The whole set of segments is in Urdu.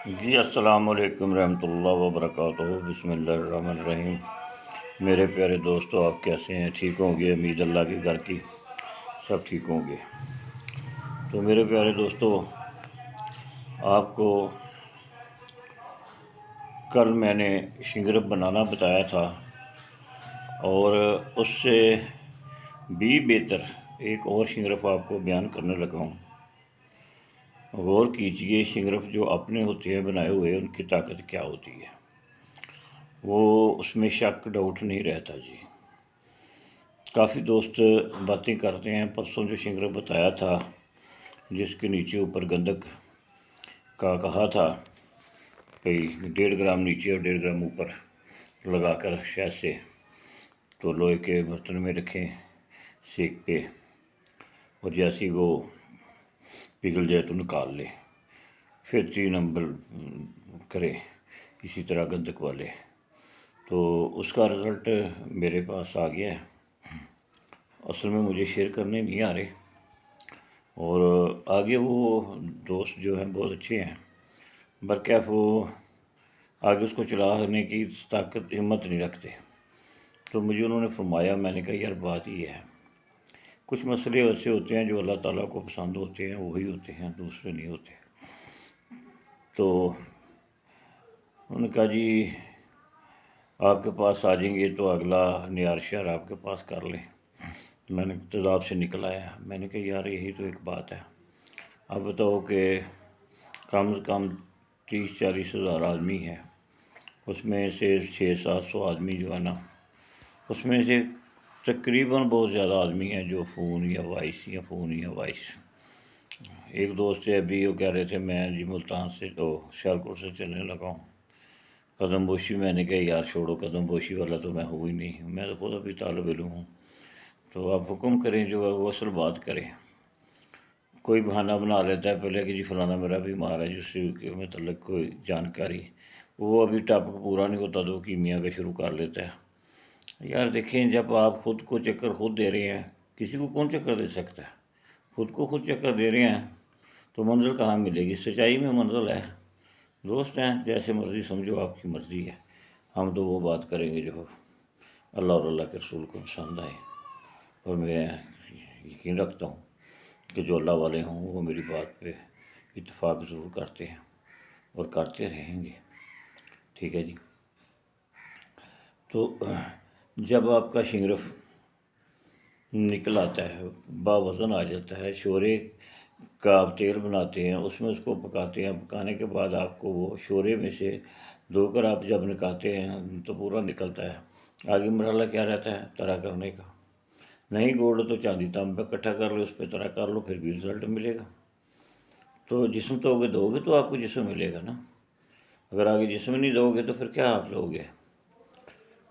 جی السلام علیکم رحمۃ اللہ وبرکاتہ۔ بسم اللہ الرحمن الرحیم۔ میرے پیارے دوستو، آپ کیسے ہیں؟ ٹھیک ہوں گے؟ امید اللہ کے گھر کی سب ٹھیک ہوں گے۔ تو میرے پیارے دوستو، آپ کو کل میں نے شنگرف بنانا بتایا تھا، اور اس سے بھی بہتر ایک اور شنگرف آپ کو بیان کرنے لگا ہوں۔ غور کیجئے، شنگرف جو اپنے ہوتے ہیں بنائے ہوئے، ان کی طاقت کیا ہوتی ہے، وہ اس میں شک ڈاؤٹ نہیں رہتا جی۔ کافی دوست باتیں کرتے ہیں۔ پرسوں جو شنگرف بتایا تھا، جس کے نیچے اوپر گندک کا کہا تھا کہ 1.5 گرام نیچے اور 1.5 گرام اوپر لگا کر شہد سے تو لوہے کے برتن میں رکھیں سیک پہ، اور جیسے وہ پگھل جائے تو نکال لے، پھر 3 نمبر کرے اسی طرح گندک والے۔ تو اس کا رزلٹ میرے پاس آ گیا ہے۔ اصل میں مجھے شیئر کرنے نہیں آ رہے، اور آگے وہ دوست جو ہیں بہت اچھے ہیں، برکیف وہ آگے اس کو چلانے کی طاقت ہمت نہیں رکھتے۔ تو مجھے انہوں نے فرمایا، میں نے کہا یار بات یہ ہے، کچھ مسئلے ایسے ہوتے ہیں جو اللہ تعالیٰ کو پسند ہوتے ہیں وہی ہوتے ہیں، دوسرے نہیں ہوتے۔ تو انہوں نے کہا جی آپ کے پاس آ جائیں گے تو اگلا نیار شہر آپ کے پاس کر لیں۔ میں نے تیزاب سے نکل آیا۔ میں نے کہا یار یہی تو ایک بات ہے، اب بتاؤ کہ کم از کم 30-40 ہزار آدمی ہے، اس میں سے 600-700 آدمی جو ہے نا، اس میں سے تقریباً بہت زیادہ آدمی ہیں جو فون یا وائس۔ ایک دوست ہے ابھی، وہ کہہ رہے تھے میں جی ملتان سے تو سیالکوٹ سے چلنے لگا ہوں قدم بوشی۔ میں نے کہا یار چھوڑو، قدم بوشی والا تو میں ہوں ہی نہیں، میں تو خود ابھی طالب علم ہوں۔ تو آپ حکم کریں، جو ہے وہ اصل بات کریں۔ کوئی بہانہ بنا لیتا ہے پہلے کہ جی فلانا میرا بیمار ہے، جس سے متعلق کوئی جانکاری، وہ ابھی ٹاپک پورا نہیں ہوتا تو کیمیا کا شروع کر لیتا ہے۔ یار دیکھیں، جب آپ خود کو چکر خود دے رہے ہیں، کسی کو کون چکر دے سکتا ہے؟ خود کو خود چکر دے رہے ہیں تو منزل کہاں ملے گی؟ سچائی میں منزل ہے۔ دوست ہیں، جیسے مرضی سمجھو، آپ کی مرضی ہے۔ ہم تو وہ بات کریں گے جو اللہ اور اللہ کے رسول کو پسند آئے، اور میں یقین رکھتا ہوں کہ جو اللہ والے ہوں وہ میری بات پہ اتفاق ضرور کرتے ہیں اور کرتے رہیں گے۔ ٹھیک ہے جی۔ تو جب آپ کا شنگرف نکل آتا ہے، باوزن آ جاتا ہے، شورے کا آپ تیل بناتے ہیں، اس میں اس کو پکاتے ہیں، پکانے کے بعد آپ کو وہ شورے میں سے دھو کر آپ جب نکالتے ہیں تو پورا نکلتا ہے۔ آگے مرحلہ کیا رہتا ہے؟ طرح کرنے کا۔ نہیں گولڈ تو چاندی تانبا اکٹھا کر لو، اس پہ طرح کر لو، پھر بھی رزلٹ ملے گا۔ تو جسم تو دو گے تو آپ کو جسم ملے گا نا۔ اگر آگے جسم نہیں دو گے تو پھر کیا آپ لو گے؟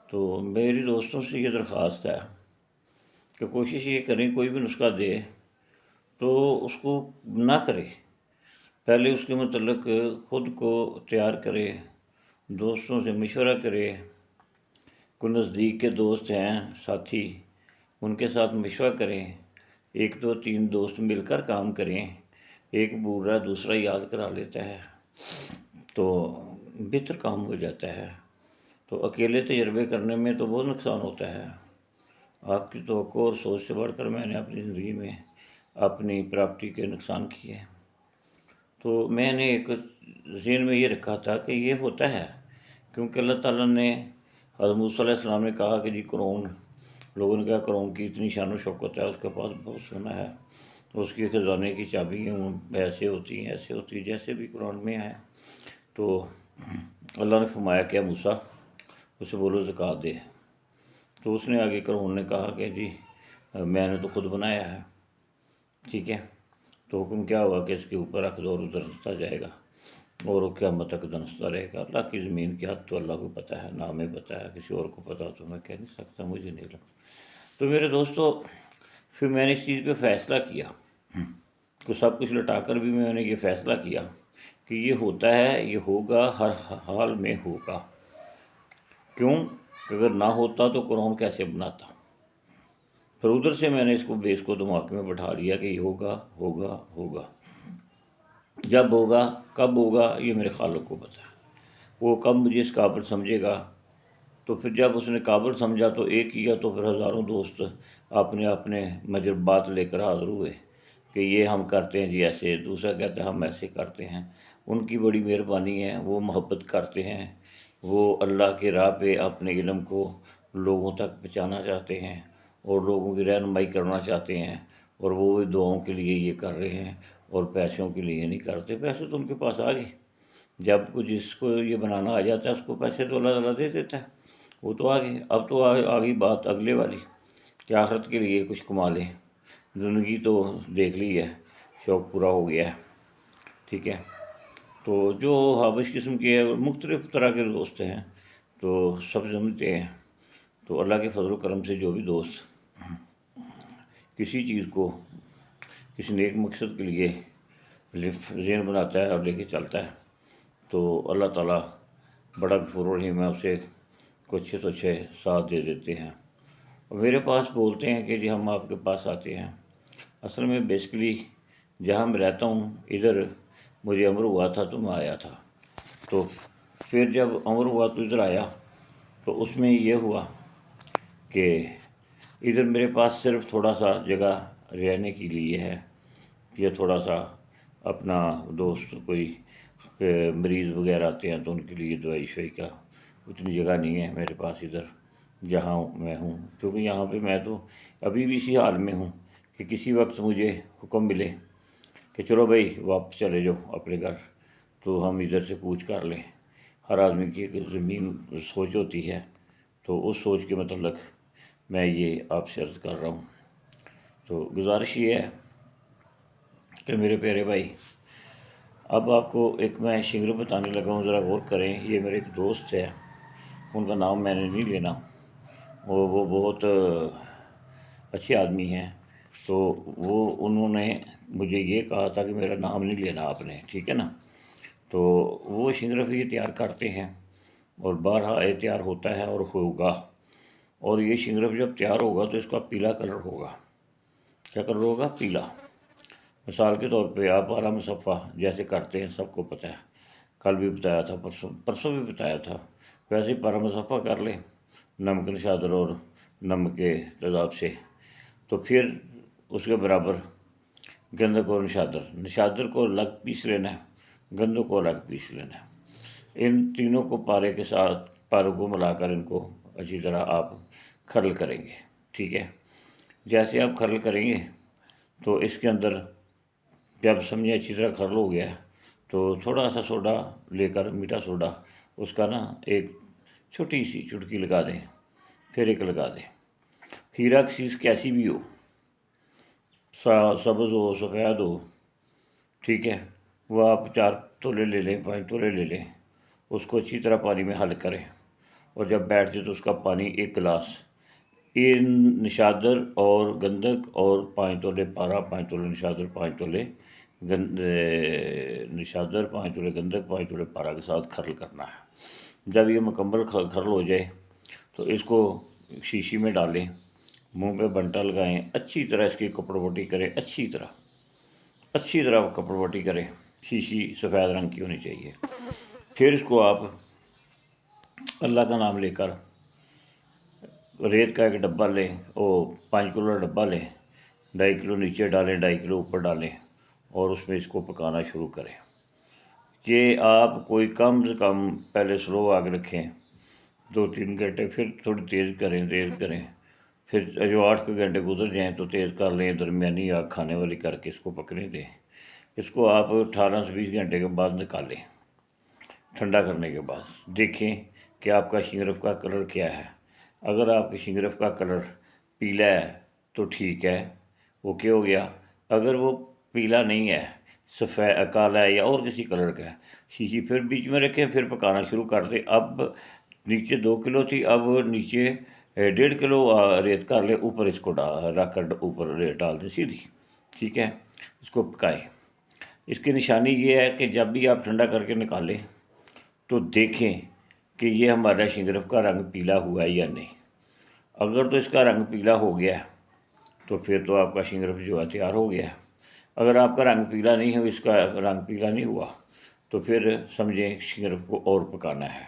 تو میری دوستوں سے یہ درخواست ہے کہ کوشش یہ کریں، کوئی بھی نسخہ دے تو اس کو نہ کرے، پہلے اس کے متعلق خود کو تیار کرے، دوستوں سے مشورہ کرے۔ کوئی نزدیک کے دوست ہیں، ساتھی، ان کے ساتھ مشورہ کریں۔ 1 2 3 دوست مل کر کام کریں، ایک بھول رہا ہے دوسرا یاد کرا لیتا ہے تو بہتر کام ہو جاتا ہے۔ تو اکیلے تجربے کرنے میں تو بہت نقصان ہوتا ہے۔ آپ کی توقع اور سوچ سے بڑھ کر میں نے اپنی زندگی میں اپنی پراپرٹی کے نقصان کیے۔ تو میں نے ایک ذہن میں یہ رکھا تھا کہ یہ ہوتا ہے کیونکہ اللہ تعالیٰ نے حضرت موسیٰ علیہ السلام نے کہا کہ جی قرون، لوگوں نے کہا قرون کی اتنی شان و شوکت ہے، اس کے پاس بہت سونا ہے، اس کی خزانے کی چابیاں ایسے ہوتی ہیں جیسے بھی قرآن میں ہے۔ تو اللہ نے فرمایا کہ موسیٰ اسے بولو زکوٰۃ دے۔ تو اس نے آگے قرون نے کہا کہ جی میں نے تو خود بنایا ہے۔ ٹھیک ہے، تو حکم کیا ہوا کہ اس کے اوپر رکھ دو اور ادھر دنستا جائے گا، اور وہ قیامت تک دنستا رہے گا۔ اللہ کی زمین کی حد تو اللہ کو پتہ ہے، نہ ہمیں پتہ ہے، کسی اور کو پتہ تو میں کہہ نہیں سکتا، مجھے نہیں لگتا۔ تو میرے دوستو، پھر میں نے اس چیز پہ فیصلہ کیا کہ سب کچھ لٹا کر بھی میں نے یہ فیصلہ کیا کہ یہ ہوتا ہے، یہ ہوگا، ہر حال میں ہوگا۔ کیوں کہ اگر نہ ہوتا تو قرآن کیسے بناتا؟ پھر ادھر سے میں نے اس کو بیس کو دماغ میں بٹھا لیا کہ یہ ہوگا ہوگا ہوگا۔ جب ہوگا کب ہوگا یہ میرے خالق کو پتہ ہے، وہ کب مجھے اس قابل سمجھے گا۔ تو پھر جب اس نے قابل سمجھا تو ایک کیا، تو پھر ہزاروں دوست اپنے اپنے مجربات لے کر حاضر ہوئے کہ یہ ہم کرتے ہیں جی ایسے، دوسرا کہتا ہے ہم ایسے کرتے ہیں۔ ان کی بڑی مہربانی ہے، وہ محبت کرتے ہیں، وہ اللہ کی راہ پہ اپنے علم کو لوگوں تک پہنچانا چاہتے ہیں اور لوگوں کی رہنمائی کرنا چاہتے ہیں، اور وہ بھی دعاؤں کے لیے یہ کر رہے ہیں اور پیسوں کے لیے نہیں کرتے۔ پیسے تو ان کے پاس آ گئے، جب جس کو یہ بنانا آ جاتا ہے اس کو پیسے تو اللہ تعالیٰ دے دیتا ہے، وہ تو آگے۔ اب تو آگئی بات اگلے والی کہ آخرت کے لیے کچھ کما لیں۔ زندگی تو دیکھ لی ہے، شوق پورا ہو گیا ہے، ٹھیک ہے۔ تو جو حابش قسم کے مختلف طرح کے دوست ہیں تو سب سمجھتے ہیں، تو اللہ کے فضل و کرم سے جو بھی دوست کسی چیز کو کسی نیک مقصد کے لیے ذہن بناتا ہے اور لے کے چلتا ہے تو اللہ تعالیٰ بڑا غفور رحیم ہے، اسے کو اچھے تو اچھے ساتھ دے دیتے ہیں۔ اور میرے پاس بولتے ہیں کہ جی ہم آپ کے پاس آتے ہیں۔ اصل میں بیسکلی جہاں میں رہتا ہوں ادھر مجھے امر ہوا تھا تو میں آیا تھا، تو پھر جب امر ہوا تو ادھر آیا، تو اس میں یہ ہوا کہ ادھر میرے پاس صرف تھوڑا سا جگہ رہنے کے لیے ہے، یہ تھوڑا سا اپنا دوست کوئی مریض وغیرہ آتے ہیں تو ان کے لیے دوائی شوائی کا اتنی جگہ نہیں ہے میرے پاس ادھر جہاں میں ہوں، کیونکہ یہاں پہ میں تو ابھی بھی اسی حال میں ہوں کہ کسی وقت مجھے حکم ملے کہ چلو بھائی واپس چلے جاؤ اپنے گھر، تو ہم ادھر سے کوچ کر لیں۔ ہر آدمی کی ایک زمین سوچ ہوتی ہے، تو اس سوچ کے متعلق میں یہ آپ سے عرض کر رہا ہوں۔ تو گزارش یہ ہے کہ میرے پیارے بھائی، اب آپ کو ایک میں شنگر بتانے لگا ہوں، ذرا غور کریں۔ یہ میرے ایک دوست ہے، ان کا نام میں نے نہیں لینا، وہ بہت اچھے آدمی ہیں، تو انہوں نے مجھے یہ کہا تھا کہ میرا نام نہیں لینا آپ نے، ٹھیک ہے نا۔ تو وہ شنگرف یہ تیار کرتے ہیں اور بارہا یہ تیار ہوتا ہے اور ہوگا، اور یہ شنگرف جب تیار ہوگا تو اس کا پیلا کلر ہوگا۔ کیا کلر ہوگا؟ پیلا۔ مثال کے طور پہ آپ 12 مصفحہ جیسے کرتے ہیں، سب کو پتہ ہے، کل بھی بتایا تھا، پرسوں بھی بتایا تھا، ویسے ہی 12 مصفحہ کر لیں نمک نشادر اور نمک کے تیزاب سے، تو پھر اس کے برابر گندک اور نشادر کو الگ پیس لینا ہے، گندک کو الگ پیس لینا ہے۔ ان تینوں کو پارے کے ساتھ پاروں کو ملا کر ان کو اچھی طرح آپ کھرل کریں گے، ٹھیک ہے۔ جیسے آپ کھرل کریں گے تو اس کے اندر جب سمجھیں اچھی طرح کھرل ہو گیا تو تھوڑا سا سوڈا لے کر، میٹھا سوڈا، اس کا ایک چھوٹی سی چٹکی لگا دیں، پھر ایک لگا دیں۔ ہیرا کی چیز کیسی بھی ہو، سبز ہو سفید ہو، ٹھیک ہے، وہ آپ 4 تولے لے لیں، 5 تولے لے لیں، اس کو اچھی طرح پانی میں حل کریں، اور جب بیٹھ جائے تو اس کا پانی 1 گلاس ان نشادر اور گندک اور 5 تولے پارا، 5 تولے نشادر، 5 تولے نشادر، 5 تولے گندک، 5 تولے پارا کے ساتھ کھرل کرنا ہے۔ جب یہ مکمل کھرل ہو جائے تو اس کو شیشی میں ڈالیں، منہ پہ بنٹا لگائیں، اچھی طرح اس کی کپڑ وٹی کریں، اچھی طرح کپڑ وٹی کریں، شیشی سفید رنگ کی ہونی چاہیے۔ پھر اس کو آپ اللہ کا نام لے کر ریت کا ایک ڈبہ لیں، 5 کلو کا ڈبہ لیں، 2.5 کلو نیچے ڈالیں، 2.5 کلو اوپر ڈالیں، اور اس میں اس کو پکانا شروع کریں۔ یہ آپ کوئی کم سے کم پہلے سلو آگ رکھیں 2-3 گھنٹے، پھر تھوڑی تیز کریں، پھر جو 8 گھنٹے گزر جائیں تو تیز کر لیں، درمیانی آگ کھانے والی کر کے اس کو پکنے دیں۔ اس کو آپ 18 سے 20 گھنٹے کے بعد نکالیں، ٹھنڈا کرنے کے بعد دیکھیں کہ آپ کا شنگرف کا کلر کیا ہے۔ اگر آپ کے شنگرف کا کلر پیلا ہے تو ٹھیک ہے، وہ کیا ہو گیا۔ اگر وہ پیلا نہیں ہے، سفید کالا ہے یا اور کسی کلر کا ہے، شیشی پھر بیچ میں رکھیں، پھر پکانا شروع کر دیں۔ اب نیچے 2 کلو تھی، اب نیچے 1.5 کلو ریت کر لیں، اوپر اس کو رکھ کر اوپر ریت ڈال دیں سیدھی، ٹھیک ہے۔ اس کو پکائیں۔ اس کی نشانی یہ ہے کہ جب بھی آپ ٹھنڈا کر کے نکالیں تو دیکھیں کہ یہ ہمارا شنگرف کا رنگ پیلا ہوا ہے یا نہیں۔ اگر تو اس کا رنگ پیلا ہو گیا تو پھر تو آپ کا شنگرف جو ہے تیار ہو گیا ہے۔ اگر آپ کا رنگ پیلا نہیں ہو، اس کا رنگ پیلا نہیں ہوا، تو پھر سمجھیں شنگرف کو اور پکانا ہے،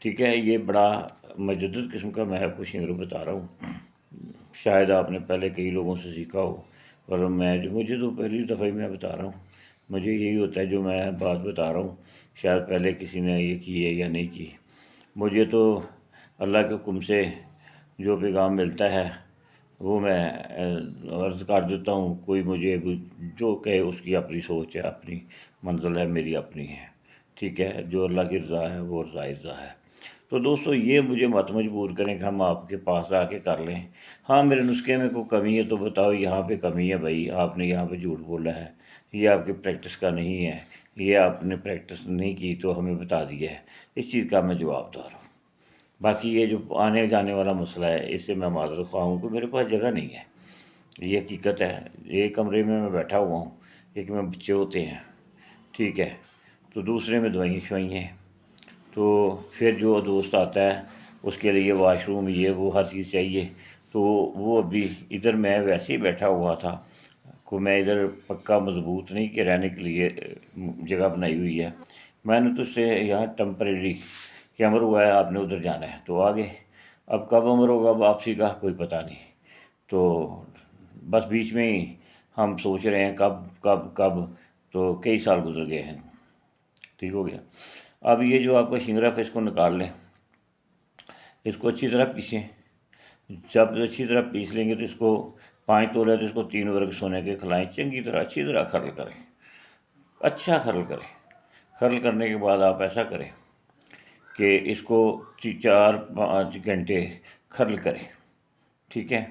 ٹھیک ہے۔ یہ بڑا مجدد قسم کا میں آپ کو شنگرف بتا رہا ہوں، شاید آپ نے پہلے کئی لوگوں سے سیکھا ہو، اور مجھے تو پہلی دفعہ ہی میں بتا رہا ہوں، مجھے یہی ہوتا ہے جو میں بات بتا رہا ہوں شاید پہلے کسی نے یہ کی ہے یا نہیں کی۔ مجھے تو اللہ کے حکم سے جو پیغام ملتا ہے وہ میں عرض کر دیتا ہوں، کوئی مجھے جو کہے اس کی اپنی سوچ ہے، اپنی منزل ہے، میری اپنی ہے، ٹھیک ہے۔ جو اللہ کی رضا ہے وہ رضا ہے۔ تو دوستو یہ مجھے مت مجبور کریں کہ ہم آپ کے پاس آ کے کر لیں۔ ہاں میرے نسخے میں کوئی کمی ہے تو بتاؤ یہاں پہ کمی ہے بھائی، آپ نے یہاں پہ جھوٹ بولا ہے، یہ آپ کی پریکٹس کا نہیں ہے، یہ آپ نے پریکٹس نہیں کی تو ہمیں بتا دیا ہے، اس چیز کا میں جواب دار ہوں۔ باقی یہ جو آنے جانے والا مسئلہ ہے اس سے میں معذرت خواہ ہوں کہ میرے پاس جگہ نہیں ہے، یہ حقیقت ہے۔ ایک کمرے میں بیٹھا ہوا ہوں، ایک میں بچے ہوتے ہیں، ٹھیک ہے، تو دوسرے میں دوائیں شوائیں، تو پھر جو دوست آتا ہے اس کے لیے واش روم یہ وہ ہر چیز چاہیے، تو وہ ابھی ادھر میں ویسے ہی بیٹھا ہوا تھا کو میں ادھر پکا مضبوط نہیں کہ رہنے کے لیے جگہ بنائی ہوئی ہے، میں نے تو اس سے یہاں ٹیمپریری کہ امر ہوا ہے آپ نے ادھر جانا ہے تو آگے، اب کب امر ہوگا واپسی کا کوئی پتہ نہیں، تو بس بیچ میں ہی ہم سوچ رہے ہیں کب کب کب، تو کئی سال گزر گئے ہیں، ٹھیک ہو گیا۔ اب یہ جو آپ کا شنگرف ہے اس کو نکال لیں، اس کو اچھی طرح پیسیں، جب اچھی طرح پیس لیں گے تو اس کو 5 تولے تو اس کو 3 ورگ سونے کے کھلائیں، چنگی طرح اچھی طرح خرل کریں، اچھا خرل کریں۔ خرل کرنے کے بعد آپ ایسا کریں کہ اس کو 4-5 گھنٹے خرل کریں، ٹھیک ہے۔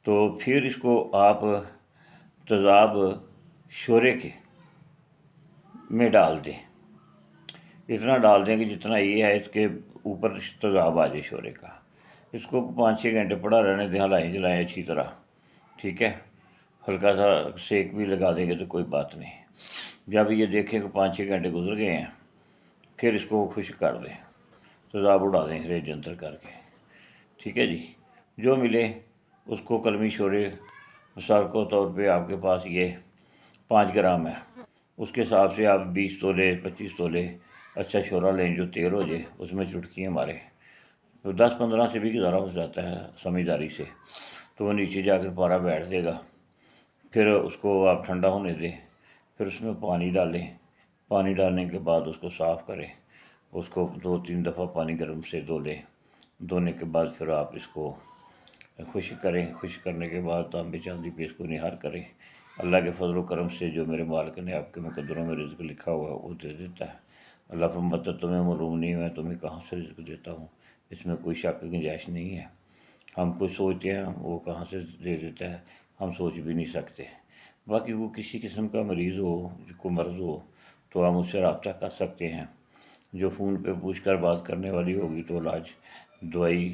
تو پھر اس کو آپ تیزاب شورے کے میں ڈال دیں، اتنا ڈال دیں کہ جتنا یہ ہے اس کے اوپر تیزاب آ جائے شورے کا، اس کو 5-6 گھنٹے پڑا رہنے دیں، ہلائیں جلائیں اچھی طرح، ٹھیک ہے۔ ہلکا سا سیک بھی لگا دیں گے تو کوئی بات نہیں۔ جب یہ دیکھیں کہ 5-6 گھنٹے گزر گئے ہیں پھر اس کو خشک کر دیں، تیزاب اڑا دیں ریج انتر کر کے، ٹھیک ہے جی۔ جو ملے اس کو کلمی شورے مثال کے طور پہ آپ کے پاس یہ 5 گرام ہے، اس کے حساب سے آپ 20 تولے 25 تولے اچھا شورا لیں جو تیل ہو جائے، اس میں چٹکیاں مارے، تو 10-15 سے بھی گزارا ہو جاتا ہے سمجھداری سے، تو وہ نیچے جا کر پارا بیٹھ دے گا۔ پھر اس کو آپ ٹھنڈا ہونے دیں، پھر اس میں پانی ڈالیں، پانی ڈالنے کے بعد اس کو صاف کریں، اس کو 2-3 دفعہ پانی گرم سے دھو لیں، دھونے کے بعد پھر آپ اس کو خشک کریں، خشک کرنے کے بعد تانبے چاندی پہ اس کو نہار کریں۔ اللہ کے فضل و کرم سے جو میرے مالک نے آپ کے مقدروں میں رزق لکھا ہوا ہے وہ دے دیتا ہے۔ اللہ فرماتا ہے تمہیں معلوم نہیں میں تمہیں کہاں سے رزق دیتا ہوں، اس میں کوئی شک گنجائش نہیں ہے۔ ہم کچھ سوچتے ہیں وہ کہاں سے دے دیتا ہے، ہم سوچ بھی نہیں سکتے۔ باقی وہ کسی قسم کا مریض ہو، کو مرض ہو تو ہم اس سے رابطہ کر سکتے ہیں، جو فون پہ پوچھ کر بات کرنے والی ہوگی تو علاج دوائی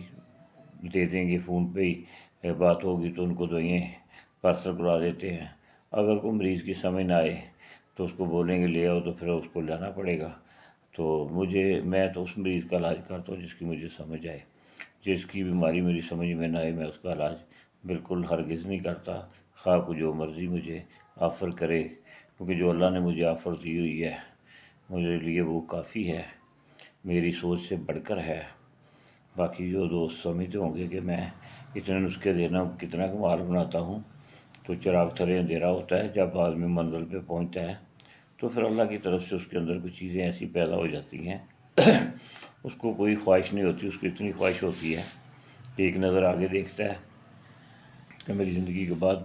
دے دیں گے، فون پہ ہی بات ہوگی تو ان کو دوائیں پارسل کروا دیتے ہیں۔ اگر کوئی مریض کی سمجھ نہ آئے تو اس کو بولیں گے لے آؤ تو پھر اس کو لانا پڑے گا، تو میں تو اس مریض کا علاج کرتا ہوں جس کی مجھے سمجھ آئے، جس کی بیماری میری سمجھ میں نہ آئے میں اس کا علاج بالکل ہرگز نہیں کرتا، خواہ کو جو مرضی مجھے آفر کرے، کیونکہ جو اللہ نے مجھے آفر دی ہوئی ہے میرے لیے وہ کافی ہے، میری سوچ سے بڑھ کر ہے۔ باقی جو دوست سمجھتے ہوں گے کہ میں اتنے نسخے دینا کتنا کمال بناتا ہوں، تو چراغ تلے اندھیرا ہوتا ہے، جب آدمی منزل پہ پہنچتا ہے تو پھر اللہ کی طرف سے اس کے اندر کچھ چیزیں ایسی پیدا ہو جاتی ہیں اس کو کوئی خواہش نہیں ہوتی، اس کو اتنی خواہش ہوتی ہے کہ ایک نظر آگے دیکھتا ہے کہ میری زندگی کے بعد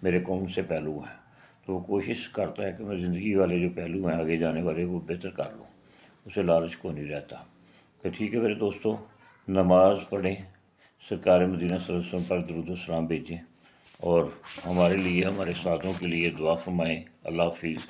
میرے کون سے پہلو ہیں، تو وہ کوشش کرتا ہے کہ میری زندگی والے جو پہلو ہیں آگے جانے والے وہ بہتر کر لوں، اسے لالچ کو نہیں رہتا۔ تو ٹھیک ہے میرے دوستو، نماز پڑھیں، سرکار مدینہ صلی اللہ علیہ وسلم پر درود و سلام بھیجیں، اور ہمارے لیے ہمارے ساتھوں کے لیے دعا فرمائیں۔ اللہ حافظ۔